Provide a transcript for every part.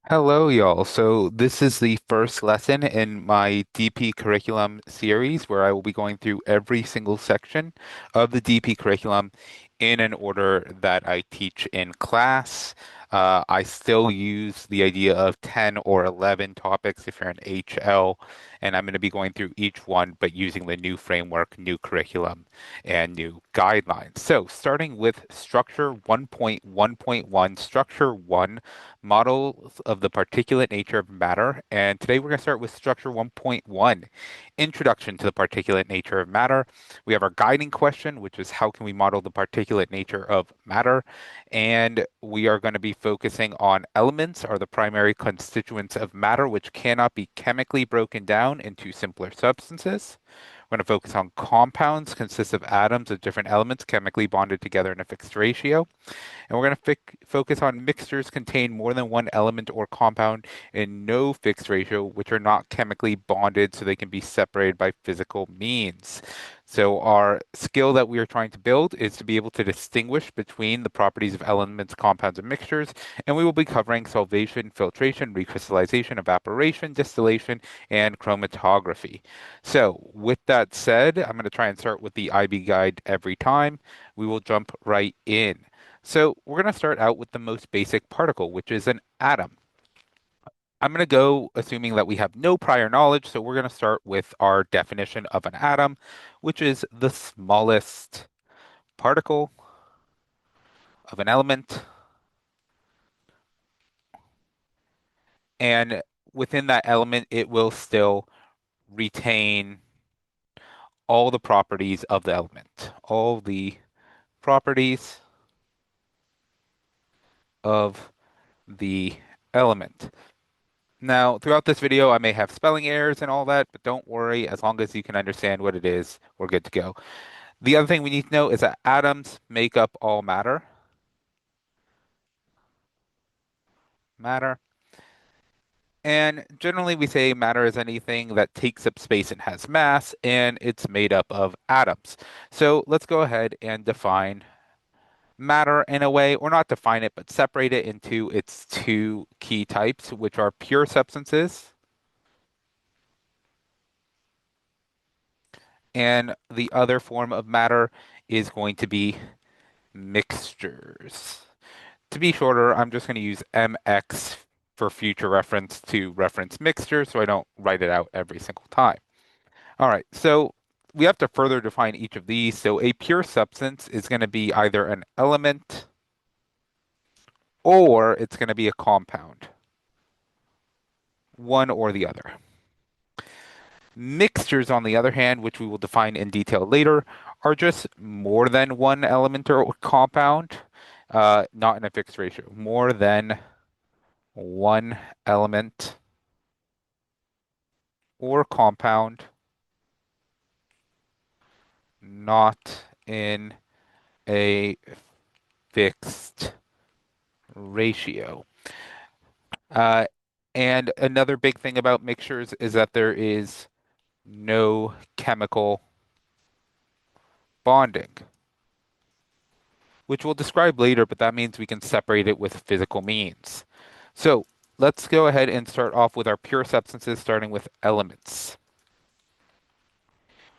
Hello, y'all. So, this is the first lesson in my DP curriculum series where I will be going through every single section of the DP curriculum in an order that I teach in class. I still use the idea of 10 or 11 topics if you're an HL, and I'm going to be going through each one, but using the new framework, new curriculum, and new guidelines. So, starting with structure 1.1.1, structure 1 models of the particulate nature of matter. And today we're going to start with structure 1.1, introduction to the particulate nature of matter. We have our guiding question, which is how can we model the particulate nature of matter? And we are going to be focusing on elements are the primary constituents of matter, which cannot be chemically broken down into simpler substances. We're going to focus on compounds, consist of atoms of different elements chemically bonded together in a fixed ratio. And we're going to focus on mixtures contain more than one element or compound in no fixed ratio, which are not chemically bonded so they can be separated by physical means. So our skill that we are trying to build is to be able to distinguish between the properties of elements, compounds, and mixtures. And we will be covering solvation, filtration, recrystallization, evaporation, distillation, and chromatography. So with that said, I'm going to try and start with the IB guide every time. We will jump right in. So we're going to start out with the most basic particle, which is an atom. I'm going to go assuming that we have no prior knowledge, so we're going to start with our definition of an atom, which is the smallest particle of an element. And within that element, it will still retain all the properties of the element, all the properties of the element. Now, throughout this video, I may have spelling errors and all that, but don't worry, as long as you can understand what it is, we're good to go. The other thing we need to know is that atoms make up all matter. Matter. And generally, we say matter is anything that takes up space and has mass, and it's made up of atoms. So let's go ahead and define matter in a way, or not define it, but separate it into its two key types, which are pure substances. And the other form of matter is going to be mixtures. To be shorter, I'm just going to use MX for future reference to reference mixture so I don't write it out every single time. All right, so we have to further define each of these. So a pure substance is going to be either an element or it's going to be a compound, one or the other. Mixtures, on the other hand, which we will define in detail later, are just more than one element or compound, not in a fixed ratio, more than one element or compound, not in a fixed ratio. Uh, and another big thing about mixtures is that there is no chemical bonding, which we'll describe later, but that means we can separate it with physical means. So let's go ahead and start off with our pure substances, starting with elements.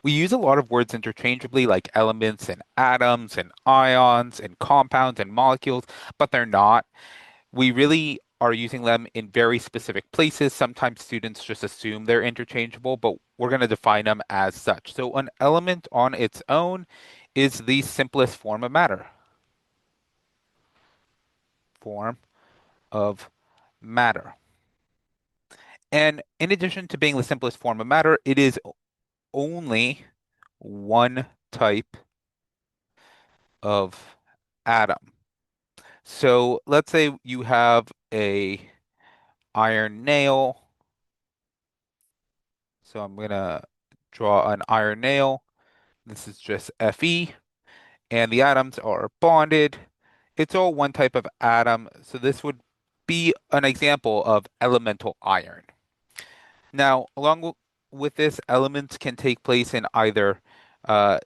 We use a lot of words interchangeably, like elements and atoms and ions and compounds and molecules, but they're not. We really are using them in very specific places. Sometimes students just assume they're interchangeable, but we're going to define them as such. So an element on its own is the simplest form of matter. Form of matter. And in addition to being the simplest form of matter, it is only one type of atom. So let's say you have a iron nail. So I'm gonna draw an iron nail. This is just Fe, and the atoms are bonded. It's all one type of atom, so this would be an example of elemental iron. Now, with this, elements can take place in either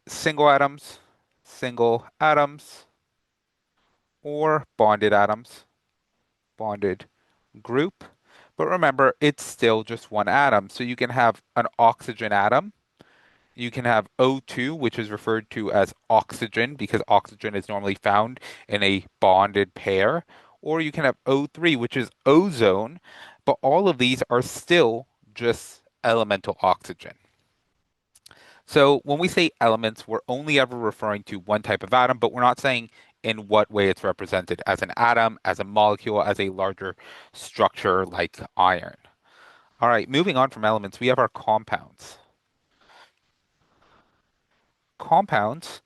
single atoms, or bonded atoms, bonded group. But remember, it's still just one atom. So you can have an oxygen atom. You can have O2, which is referred to as oxygen because oxygen is normally found in a bonded pair. Or you can have O3, which is ozone. But all of these are still just elemental oxygen. So when we say elements, we're only ever referring to one type of atom, but we're not saying in what way it's represented as an atom, as a molecule, as a larger structure like iron. All right, moving on from elements, we have our compounds. Compounds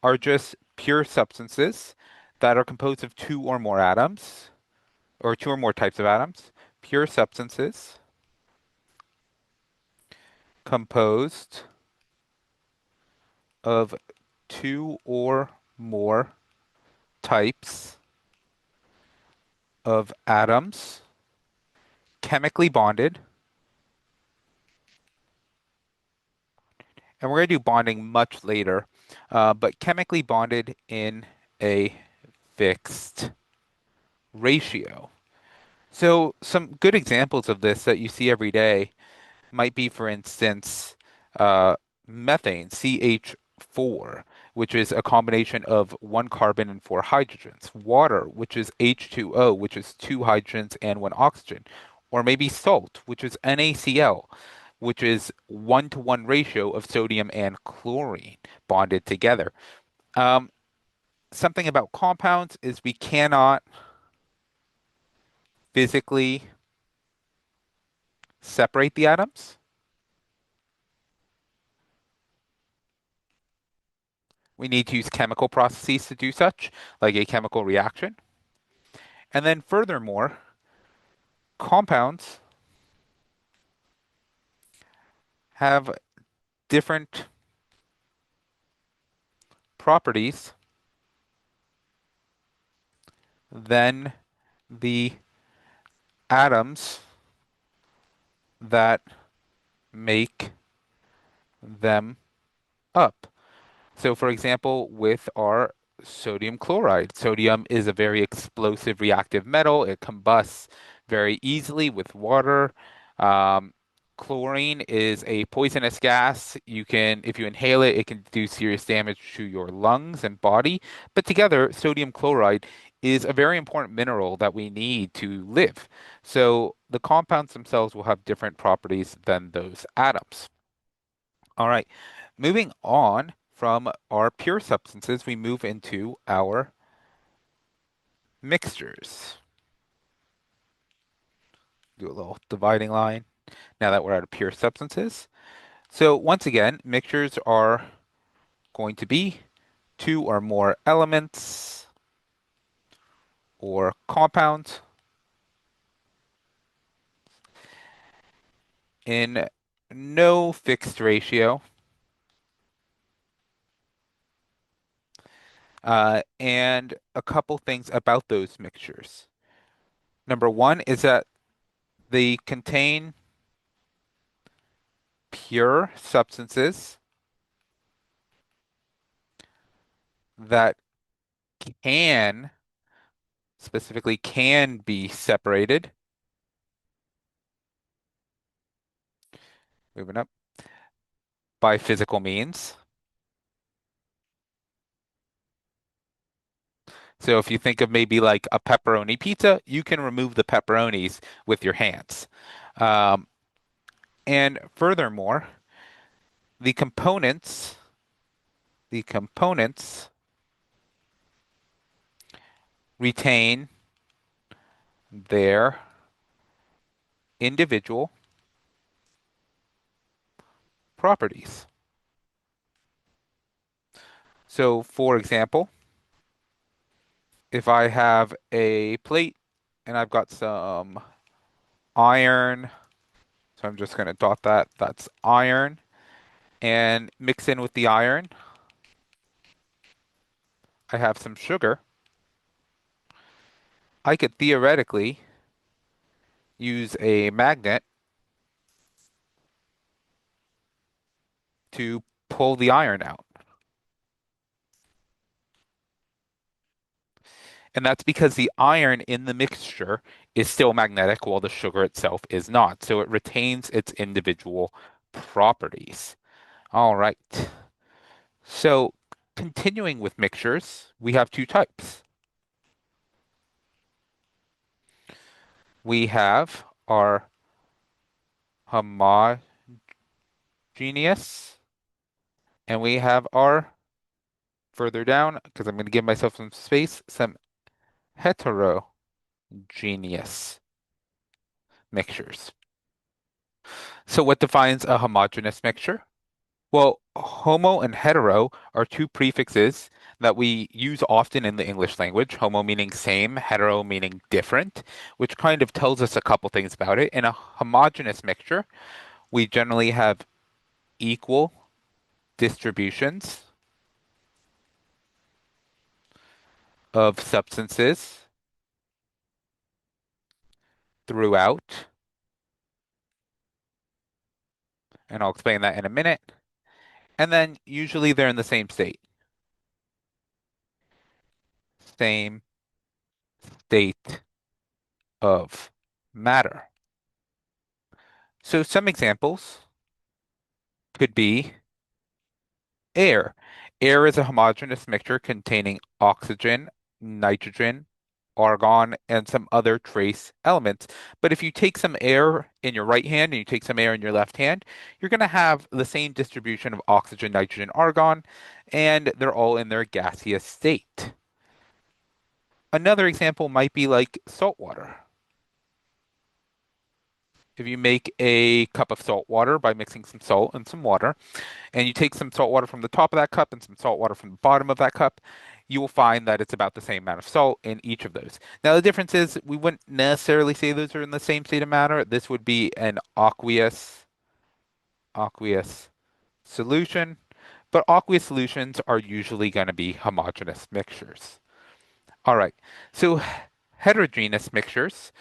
are just pure substances that are composed of two or more atoms, or two or more types of atoms. Pure substances composed of two or more types of atoms, chemically bonded, and we're going to do bonding much later, but chemically bonded in a fixed ratio. So, some good examples of this that you see every day might be, for instance, uh, methane, CH4, which is a combination of one carbon and four hydrogens. Water, which is H2O, which is two hydrogens and one oxygen. Or maybe salt, which is NaCl, which is 1-to-1 ratio of sodium and chlorine bonded together. Um, Something about compounds is we cannot physically separate the atoms. We need to use chemical processes to do such, like a chemical reaction. And then furthermore, compounds have different properties than the atoms that make them up. So, for example, with our sodium chloride, sodium is a very explosive reactive metal. It combusts very easily with water. Um, Chlorine is a poisonous gas. You can, if you inhale it, it can do serious damage to your lungs and body. But together, sodium chloride is a very important mineral that we need to live. So the compounds themselves will have different properties than those atoms. All right. Moving on from our pure substances, we move into our mixtures. Do a little dividing line now that we're out of pure substances. So once again, mixtures are going to be two or more elements or compounds in no fixed ratio. And a couple things about those mixtures. Number one is that they contain pure substances that can, specifically can be separated. Moving up by physical means. So if you think of maybe like a pepperoni pizza, you can remove the pepperonis with your hands. Um, and furthermore, the components, the components retain their individual properties. So for example, if I have a plate and I've got some iron, so I'm just going to dot that, that's iron, and mix in with the iron, I have some sugar. I could theoretically use a magnet to pull the iron out. And that's because the iron in the mixture is still magnetic while the sugar itself is not. So it retains its individual properties. All right. So continuing with mixtures, we have two types. We have our homogeneous and we have our further down, because I'm going to give myself some space, some heterogeneous mixtures. So what defines a homogeneous mixture? Well, homo and hetero are two prefixes that we use often in the English language, homo meaning same, hetero meaning different, which kind of tells us a couple things about it. In a homogeneous mixture, we generally have equal distributions of substances throughout, and I'll explain that in a minute. And then usually they're in the same same state of matter. So some examples could be air. Air is a homogeneous mixture containing oxygen, nitrogen, argon, and some other trace elements. But if you take some air in your right hand and you take some air in your left hand, you're going to have the same distribution of oxygen, nitrogen, argon, and they're all in their gaseous state. Another example might be like salt water. If you make a cup of salt water by mixing some salt and some water, and you take some salt water from the top of that cup and some salt water from the bottom of that cup, you will find that it's about the same amount of salt in each of those. Now, the difference is we wouldn't necessarily say those are in the same state of matter. This would be an aqueous solution, but aqueous solutions are usually going to be homogeneous mixtures. All right, so heterogeneous mixtures,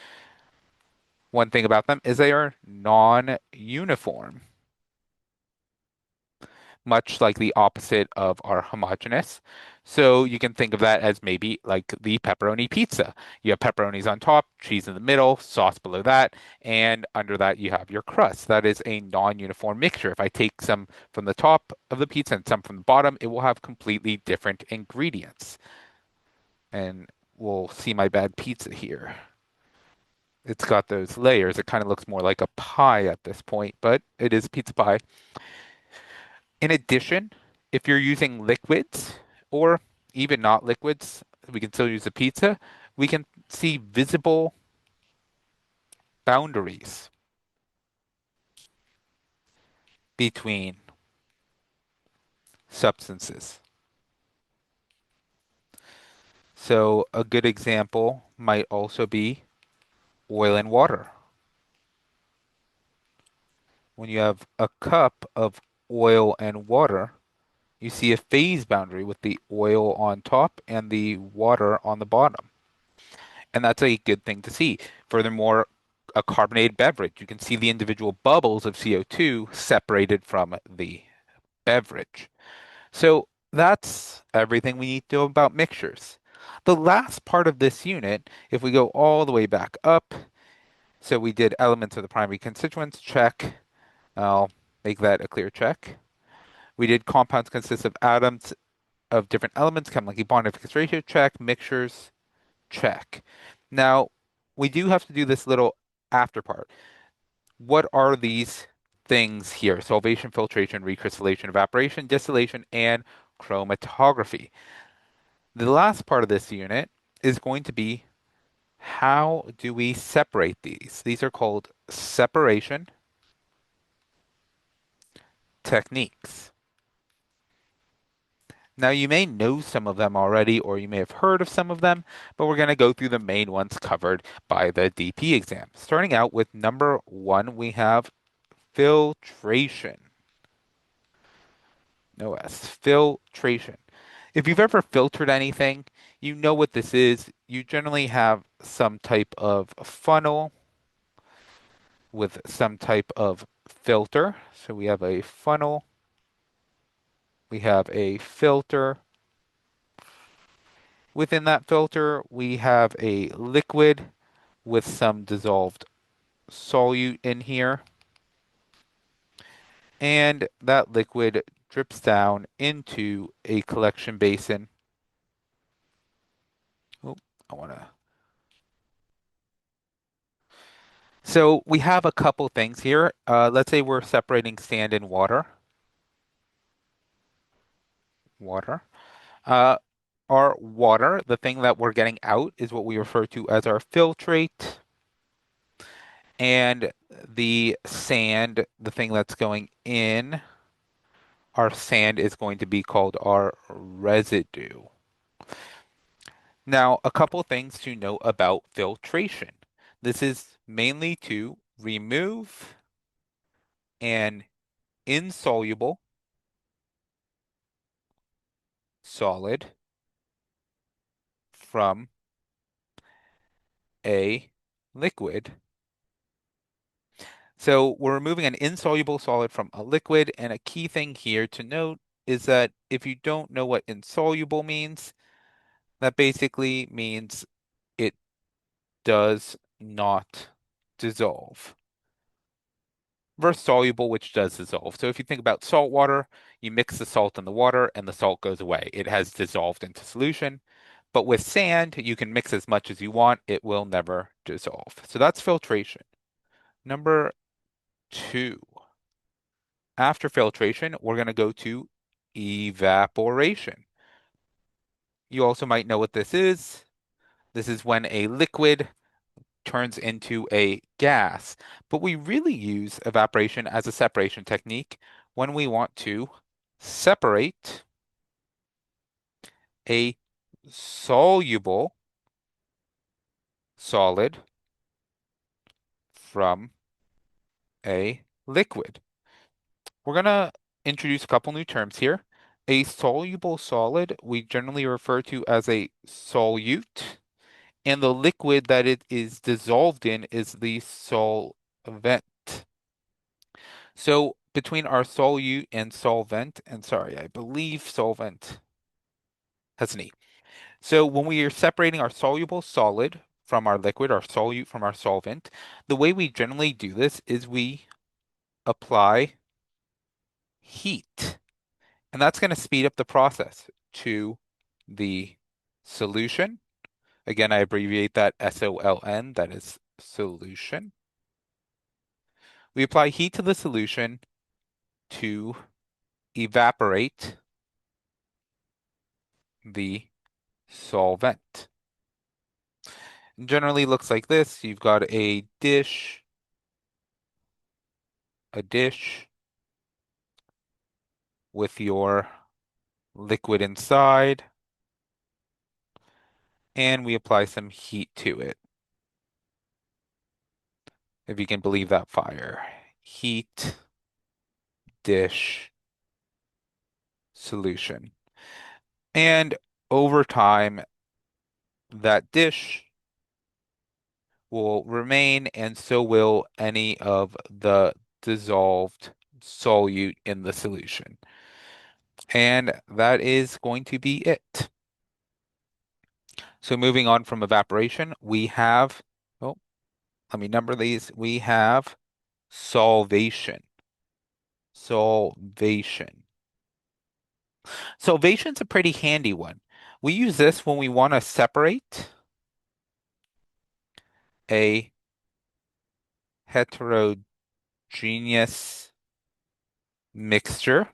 one thing about them is they are non-uniform, much like the opposite of our homogeneous. So you can think of that as maybe like the pepperoni pizza. You have pepperonis on top, cheese in the middle, sauce below that, and under that you have your crust. That is a non-uniform mixture. If I take some from the top of the pizza and some from the bottom, it will have completely different ingredients. And we'll see my bad pizza here. It's got those layers. It kind of looks more like a pie at this point, but it is pizza pie. In addition, if you're using liquids or even not liquids, we can still use a pizza. We can see visible boundaries between substances. So a good example might also be oil and water. When you have a cup of oil and water, you see a phase boundary with the oil on top and the water on the bottom. And that's a good thing to see. Furthermore, a carbonated beverage, you can see the individual bubbles of CO2 separated from the beverage. So that's everything we need to know about mixtures. The last part of this unit, if we go all the way back up, so we did elements of the primary constituents, check. I'll make that a clear check. We did compounds consist of atoms of different elements, chemical bond and fixed ratio, check. Mixtures, check. Now, we do have to do this little after part. What are these things here? Solvation, filtration, recrystallization, evaporation, distillation, and chromatography. The last part of this unit is going to be how do we separate these? These are called separation techniques. Now, you may know some of them already, or you may have heard of some of them, but we're going to go through the main ones covered by the DP exam. Starting out with number one, we have filtration. No S. Filtration. If you've ever filtered anything, you know what this is. You generally have some type of funnel with some type of filter. So we have a funnel, we have a filter. Within that filter, we have a liquid with some dissolved solute in here, and that liquid drips down into a collection basin. Oh, I want to. So we have a couple things here. Let's say we're separating sand and water. Water. Uh, our water, the thing that we're getting out, is what we refer to as our filtrate. And the sand, the thing that's going in, our sand is going to be called our residue. Now, a couple things to note about filtration. This is mainly to remove an insoluble solid from a liquid. So we're removing an insoluble solid from a liquid, and a key thing here to note is that if you don't know what insoluble means, that basically means it does not dissolve. Versus soluble, which does dissolve. So if you think about salt water, you mix the salt in the water and the salt goes away. It has dissolved into solution. But with sand, you can mix as much as you want. It will never dissolve. So that's filtration. Number two, after filtration, we're going to go to evaporation. You also might know what this is. This is when a liquid turns into a gas. But we really use evaporation as a separation technique when we want to separate a soluble solid from a liquid. We're going to introduce a couple new terms here. A soluble solid we generally refer to as a solute, and the liquid that it is dissolved in is the solvent. So between our solute and solvent, and sorry, I believe solvent has an E. So when we are separating our soluble solid from our liquid, our solute from our solvent, the way we generally do this is we apply heat. And that's going to speed up the process to the solution. Again, I abbreviate that SOLN, that is solution. We apply heat to the solution to evaporate the solvent. Generally looks like this. You've got a dish with your liquid inside, and we apply some heat to it. If you can believe that fire. Heat, dish, solution. And over time, that dish will remain, and so will any of the dissolved solute in the solution. And that is going to be it. So moving on from evaporation, we have, oh, let me number these. We have solvation. Solvation. Solvation's a pretty handy one. We use this when we want to separate a heterogeneous mixture,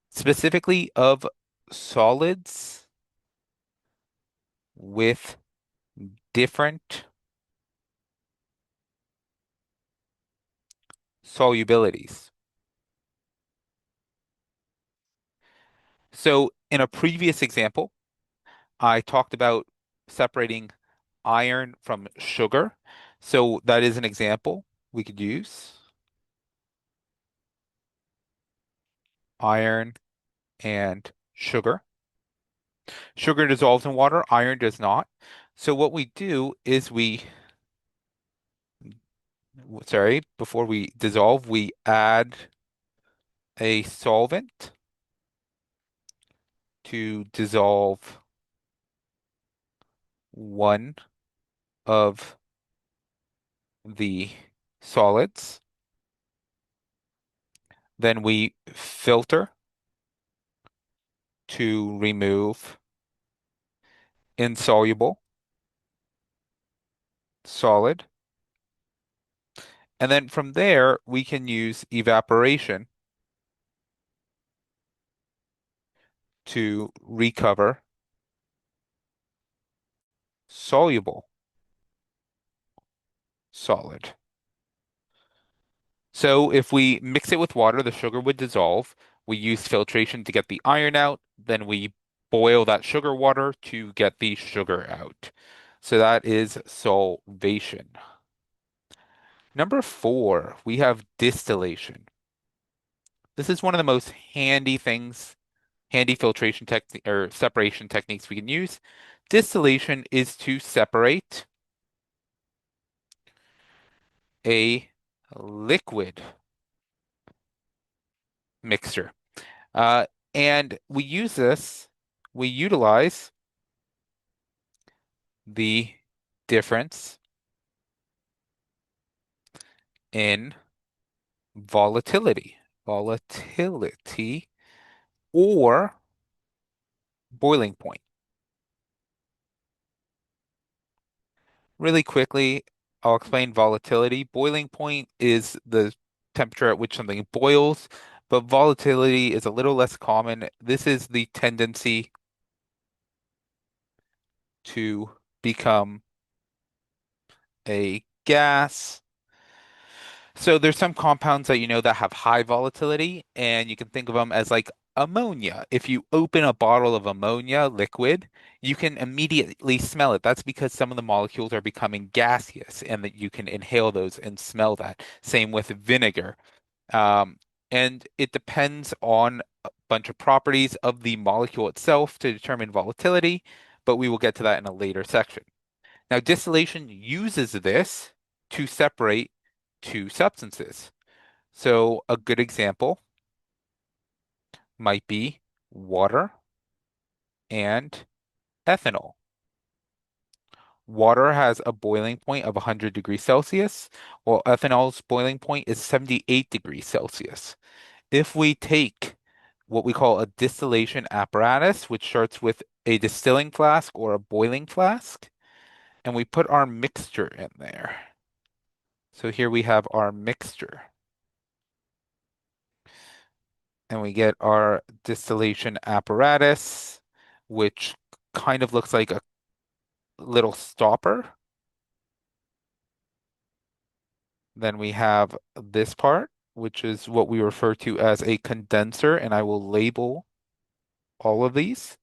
specifically of solids with different solubilities. So in a previous example, I talked about separating iron from sugar. So that is an example we could use. Iron and sugar. Sugar dissolves in water, iron does not. So what we do is before we dissolve, we add a solvent to dissolve one of the solids. Then we filter to remove insoluble, solid. And then from there, we can use evaporation to recover soluble, solid. So if we mix it with water, the sugar would dissolve. We use filtration to get the iron out. Then we boil that sugar water to get the sugar out. So that is solvation. Number four, we have distillation. This is one of the most handy things, handy filtration technique or separation techniques we can use. Distillation is to separate a liquid mixture. Uh, and we utilize the difference in volatility or boiling point. Really quickly, I'll explain volatility. Boiling point is the temperature at which something boils, but volatility is a little less common. This is the tendency to become a gas. So there's some compounds that you know that have high volatility, and you can think of them as like ammonia. If you open a bottle of ammonia liquid, you can immediately smell it. That's because some of the molecules are becoming gaseous, and that you can inhale those and smell that. Same with vinegar. Um, and it depends on a bunch of properties of the molecule itself to determine volatility, but we will get to that in a later section. Now, distillation uses this to separate two substances. So, a good example might be water and ethanol. Water has a boiling point of 100 degrees Celsius, while ethanol's boiling point is 78 degrees Celsius. If we take what we call a distillation apparatus, which starts with a distilling flask or a boiling flask, and we put our mixture in there. So here we have our mixture, and we get our distillation apparatus, which kind of looks like a little stopper. Then we have this part, which is what we refer to as a condenser, and I will label all of these.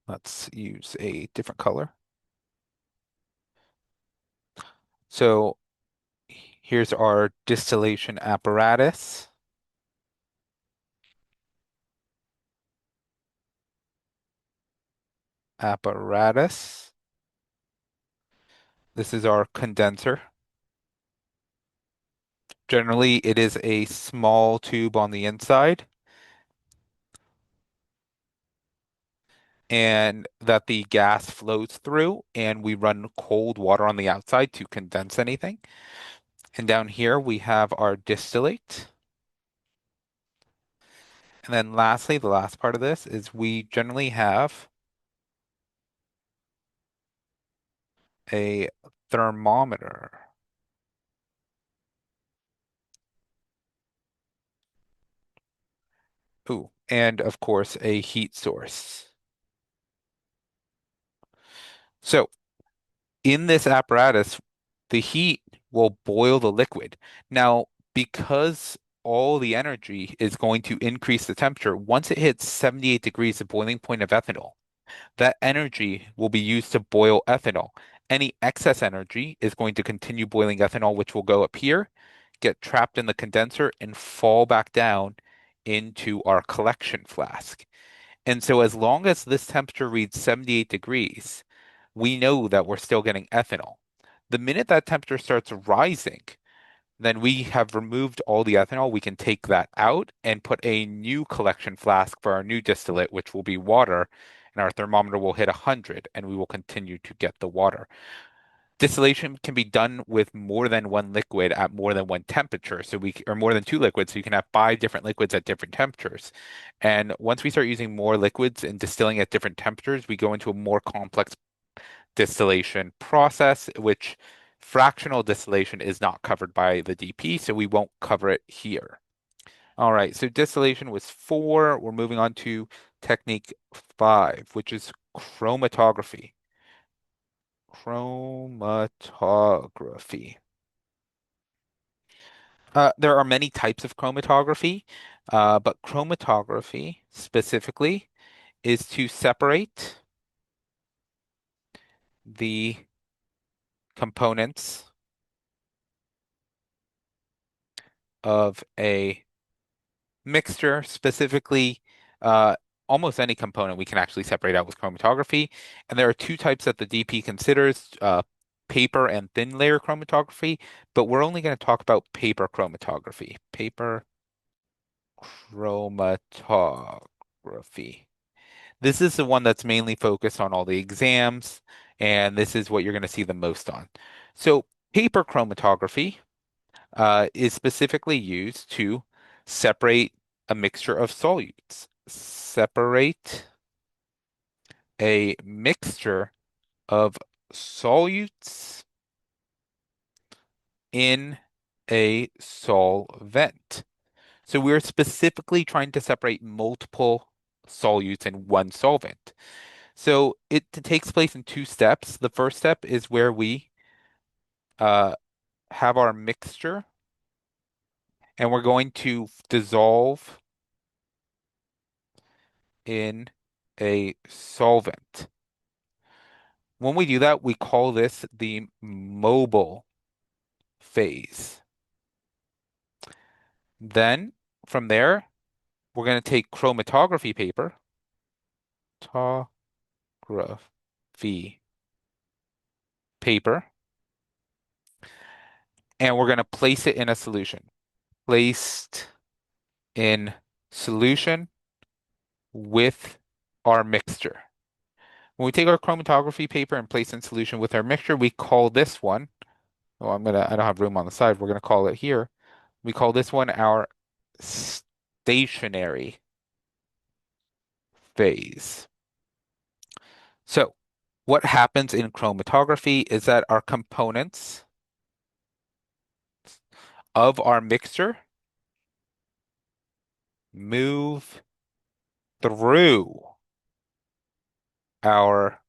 Let's use a different color. So here's our distillation apparatus. Apparatus. This is our condenser. Generally, it is a small tube on the inside, and that the gas flows through, and we run cold water on the outside to condense anything. And down here we have our distillate. And then lastly, the last part of this is we generally have a thermometer. Ooh, and of course a heat source. So in this apparatus, the heat will boil the liquid. Now, because all the energy is going to increase the temperature, once it hits 78 degrees, the boiling point of ethanol, that energy will be used to boil ethanol. Any excess energy is going to continue boiling ethanol, which will go up here, get trapped in the condenser, and fall back down into our collection flask. And so, as long as this temperature reads 78 degrees, we know that we're still getting ethanol. The minute that temperature starts rising, then we have removed all the ethanol. We can take that out and put a new collection flask for our new distillate, which will be water, and our thermometer will hit 100, and we will continue to get the water. Distillation can be done with more than one liquid at more than one temperature. Or more than two liquids. So you can have five different liquids at different temperatures. And once we start using more liquids and distilling at different temperatures, we go into a more complex distillation process, which fractional distillation is not covered by the DP, so we won't cover it here. All right, so distillation was four. We're moving on to technique five, which is chromatography. Chromatography. There are many types of chromatography, but chromatography specifically is to separate the components of a mixture, specifically uh, almost any component we can actually separate out with chromatography. And there are two types that the DP considers, paper and thin layer chromatography, but we're only going to talk about paper chromatography. Paper chromatography. This is the one that's mainly focused on all the exams, and this is what you're going to see the most on. So paper chromatography is specifically used to separate a mixture of solutes. Separate a mixture of solutes in a solvent. So we're specifically trying to separate multiple solutes in one solvent. So it takes place in two steps. The first step is where we uh, have our mixture and we're going to dissolve in a solvent. When we do that, we call this the mobile phase. Then from there, we're going to take chromatography paper, photography paper, and we're going to place it in a solution. Placed in solution with our mixture. When we take our chromatography paper and place in solution with our mixture, we call this one, oh, I don't have room on the side. We're gonna call it here. We call this one our stationary phase. So what happens in chromatography is that our components of our mixture move through our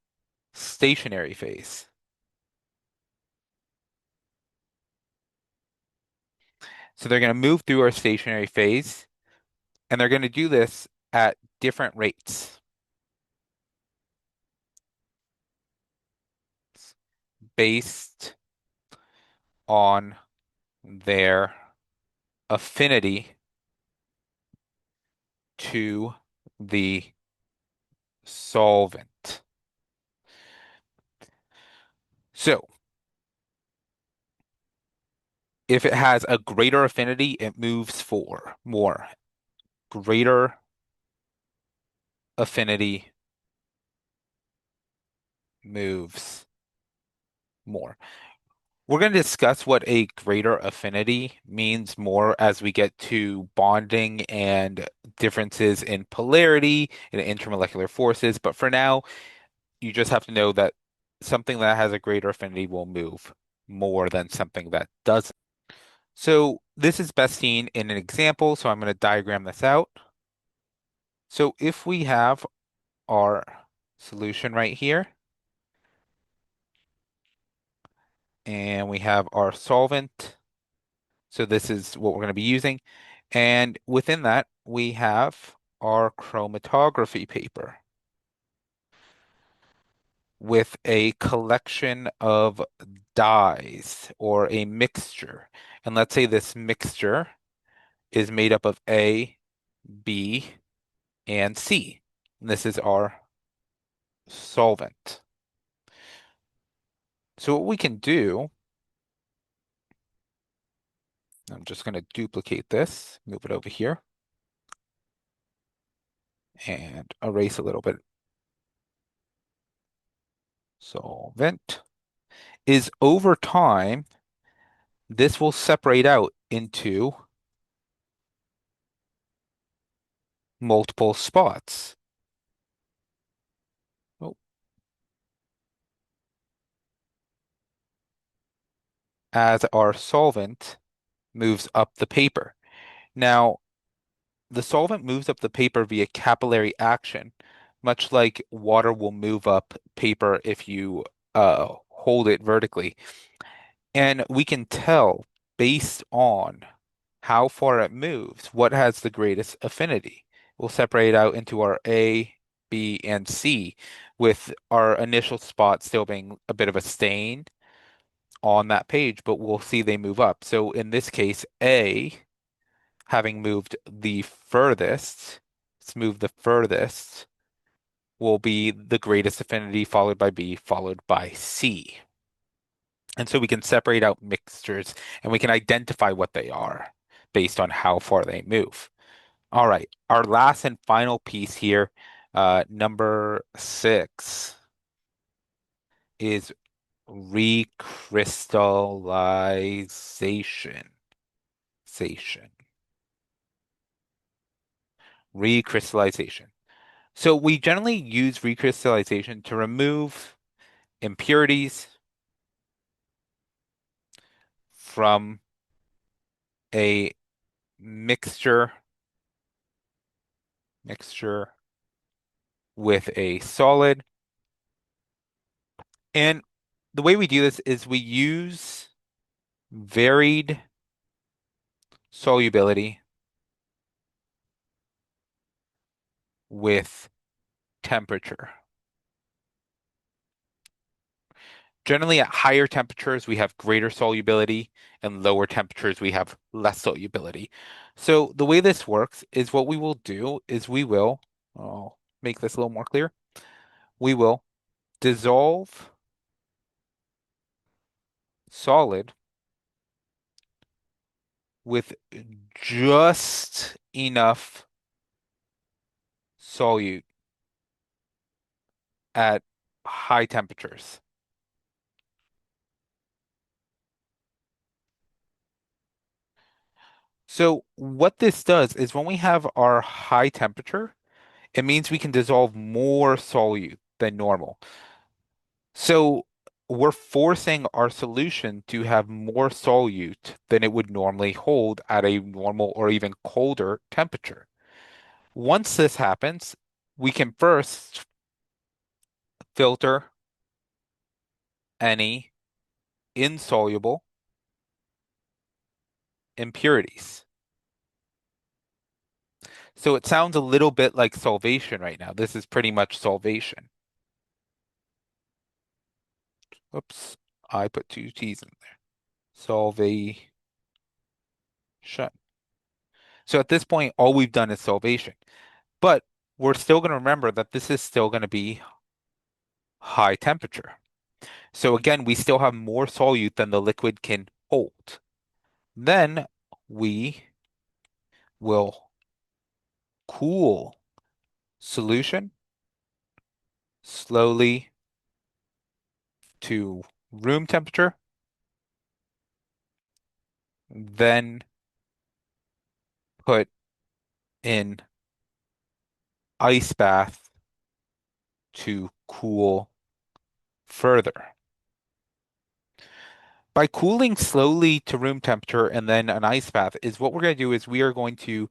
stationary phase. So they're going to move through our stationary phase, and they're going to do this at different rates based on their affinity to the solvent. So if it has a greater affinity, it moves for more. Greater affinity moves more. We're going to discuss what a greater affinity means more as we get to bonding and differences in polarity and intermolecular forces. But for now, you just have to know that something that has a greater affinity will move more than something that doesn't. So this is best seen in an example. So I'm going to diagram this out. So if we have our solution right here, and we have our solvent. So this is what we're going to be using. And within that, we have our chromatography paper with a collection of dyes or a mixture. And let's say this mixture is made up of A, B, and C. And this is our solvent. So what we can do, I'm just going to duplicate this, move it over here, and erase a little bit. Solvent. is over time, this will separate out into multiple spots. Oh, as our solvent moves up the paper. Now, the solvent moves up the paper via capillary action, much like water will move up paper if you hold it vertically. And we can tell based on how far it moves what has the greatest affinity. We'll separate out into our A, B, and C, with our initial spot still being a bit of a stain on that page, but we'll see they move up. So in this case, A, having moved the furthest, it's moved the furthest, will be the greatest affinity, followed by B, followed by C. And so we can separate out mixtures and we can identify what they are based on how far they move. All right, our last and final piece here, number 6, is recrystallization. Sation. Recrystallization. So we generally use recrystallization to remove impurities from a mixture mixture with a solid. And the way we do this is we use varied solubility with temperature. Generally, at higher temperatures, we have greater solubility, and lower temperatures, we have less solubility. So the way this works is what we will do is I'll make this a little more clear. We will dissolve solid with just enough solute at high temperatures. So what this does is when we have our high temperature, it means we can dissolve more solute than normal. So we're forcing our solution to have more solute than it would normally hold at a normal or even colder temperature. Once this happens, we can first filter any insoluble impurities. So it sounds a little bit like solvation right now. This is pretty much solvation. Oops, I put two T's in there. Solvation. So at this point, all we've done is solvation. But we're still going to remember that this is still going to be high temperature. So again, we still have more solute than the liquid can hold. Then we will cool solution slowly to room temperature, then put in ice bath to cool further. By cooling slowly to room temperature and then an ice bath is what we're going to do is we are going to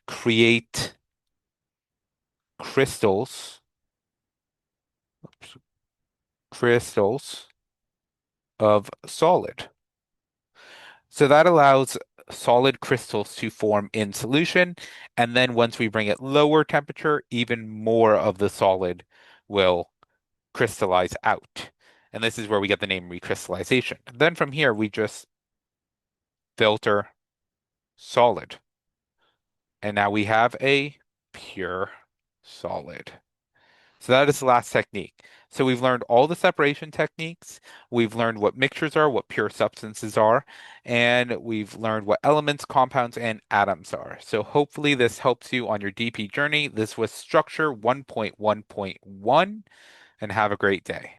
create crystals, crystals of solid. So that allows solid crystals to form in solution. And then once we bring it lower temperature, even more of the solid will crystallize out. And this is where we get the name recrystallization. Then from here, we just filter solid. And now we have a pure solid. So that is the last technique. So we've learned all the separation techniques. We've learned what mixtures are, what pure substances are, and we've learned what elements, compounds, and atoms are. So hopefully this helps you on your DP journey. This was structure 1.1.1, and have a great day.